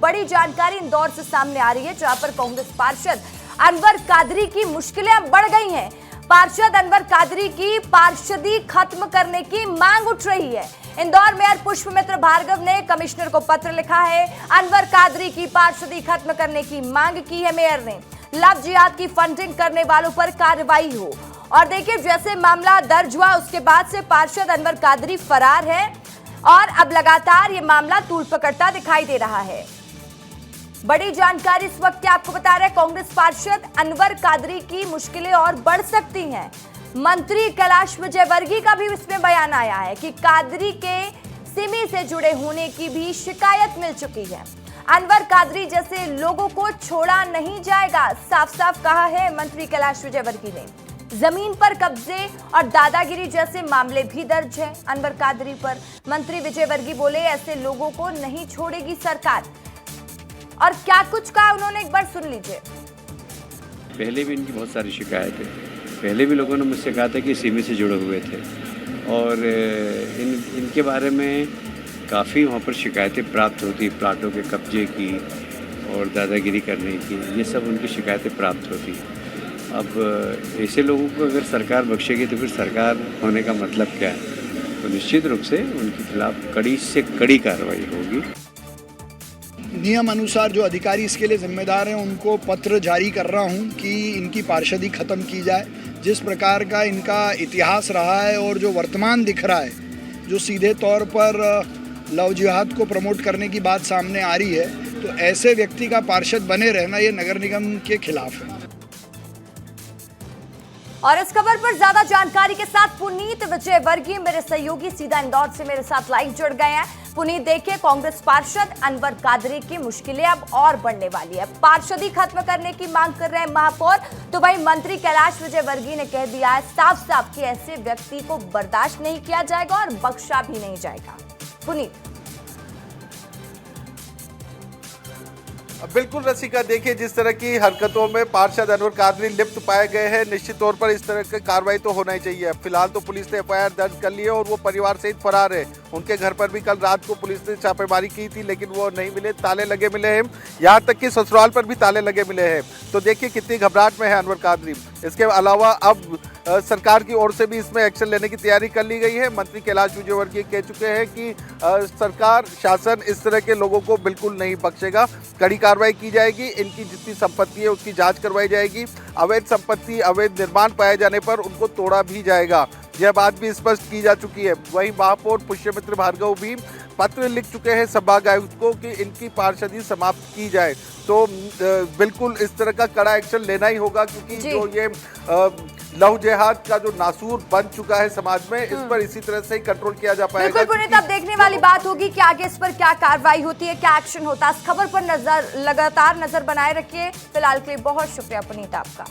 बड़ी जानकारी इंदौर से सामने आ रही है, जहां पर कांग्रेस पार्षद अनवर कादरी की मुश्किलें अब बढ़ गई हैं। पार्षद अनवर कादरी की पार्षदी खत्म करने की मांग उठ रही है। इंदौर मेयर पुष्पमित्र भार्गव ने कमिश्नर को पत्र लिखा है। अनवर कादरी की पार्षदी खत्म करने की मांग की है मेयर ने। लव जिहाद की फंडिंग करने वालों पर कार्रवाई हो। और देखिए, जैसे मामला दर्ज हुआ उसके बाद से पार्षद अनवर कादरी फरार है और अब लगातार ये मामला तूल पकड़ता दिखाई दे रहा है। बड़ी जानकारी इस वक्त आपको बता रहे हैं, कांग्रेस पार्षद अनवर कादरी की मुश्किलें और बढ़ सकती हैं। मंत्री कैलाश विजयवर्गीय का भी इसमें बयान आया है कि कादरी के सिमी से जुड़े होने की भी शिकायत मिल चुकी है। अनवर कादरी जैसे लोगों को छोड़ा नहीं जाएगा, साफ साफ कहा है मंत्री कैलाश विजयवर्गीय ने। जमीन पर कब्जे और दादागिरी जैसे मामले भी दर्ज हैं अनवर कादरी पर। मंत्री विजयवर्गीय बोले, ऐसे लोगों को नहीं छोड़ेगी सरकार। और क्या कुछ कहा उन्होंने, एक बार सुन लीजिए। पहले भी इनकी बहुत सारी शिकायतें, पहले भी लोगों ने मुझसे कहा था कि सिमी से जुड़े हुए थे और इनके बारे में काफ़ी वहाँ पर शिकायतें प्राप्त होती, प्लाटों के कब्जे की और दादागिरी करने की, ये सब उनकी शिकायतें प्राप्त होती। अब ऐसे लोगों को अगर सरकार बख्शेगी तो फिर सरकार होने का मतलब क्या है? तो निश्चित रूप से उनके खिलाफ कड़ी से कड़ी कार्रवाई होगी। नियम अनुसार जो अधिकारी इसके लिए जिम्मेदार हैं उनको पत्र जारी कर रहा हूं कि इनकी पार्षदी खत्म की जाए। जिस प्रकार का इनका इतिहास रहा है और जो वर्तमान दिख रहा है, जो सीधे तौर पर लव जिहाद को प्रमोट करने की बात सामने आ रही है, तो ऐसे व्यक्ति का पार्षद बने रहना ये नगर निगम के खिलाफ है। और इस खबर पर ज्यादा जानकारी के साथ पुनीत विजयवर्गीय मेरे सहयोगी सीधा इंदौर से मेरे साथ लाइव जुड़ गए हैं। पुनीत, देखिए, कांग्रेस पार्षद अनवर कादरी की मुश्किलें अब और बढ़ने वाली है। पार्षदी खत्म करने की मांग कर रहे हैं महापौर, तो वहीं मंत्री कैलाश विजयवर्गीय ने कह दिया है साफ साफ कि ऐसे व्यक्ति को बर्दाश्त नहीं किया जाएगा और बख्शा भी नहीं जाएगा। पुनीत। बिल्कुल रसिका, देखिए जिस तरह की हरकतों में पार्षद अनवर कादरी लिप्त पाए गए हैं, निश्चित तौर पर इस तरह की कार्रवाई तो होना ही चाहिए। फिलहाल तो पुलिस ने एफआईआर दर्ज कर ली है और वो परिवार सहित फरार है। उनके घर पर भी कल रात को पुलिस ने छापेमारी की थी, लेकिन वो नहीं मिले, ताले लगे मिले हैं। यहाँ तक कि ससुराल पर भी ताले लगे मिले हैं। तो देखिए कितनी घबराहट में है अनवर कादरी। इसके अलावा अब सरकार की ओर से भी इसमें एक्शन लेने की तैयारी कर ली गई है। मंत्री कैलाश विजयवर्गीय कह चुके हैं कि सरकार, शासन इस तरह के लोगों को बिल्कुल नहीं बख्शेगा, कड़ी कार्रवाई की जाएगी। इनकी जितनी संपत्ति है उसकी जांच करवाई जाएगी। अवैध संपत्ति, अवैध निर्माण पाए जाने पर उनको तोड़ा भी जाएगा, यह बात भी स्पष्ट की जा चुकी है। वहीं महापौर पुष्पमित्र भार्गव भी पत्र लिख चुके हैं संभाग आयुक्त को कि इनकी पार्षदी समाप्त की जाए। तो बिल्कुल इस तरह का कड़ा एक्शन लेना ही होगा, क्योंकि जो ये लव जिहाद का जो नासूर बन चुका है समाज में, इस पर इसी तरह से ही कंट्रोल किया जा पाएगा। बिल्कुल पुनीत, अब देखने वाली बात होगी कि आगे इस पर क्या कार्रवाई होती है, क्या एक्शन होता है। इस खबर पर लगातार नजर बनाए रखिए। फिलहाल के लिए बहुत शुक्रिया पुनीत आपका।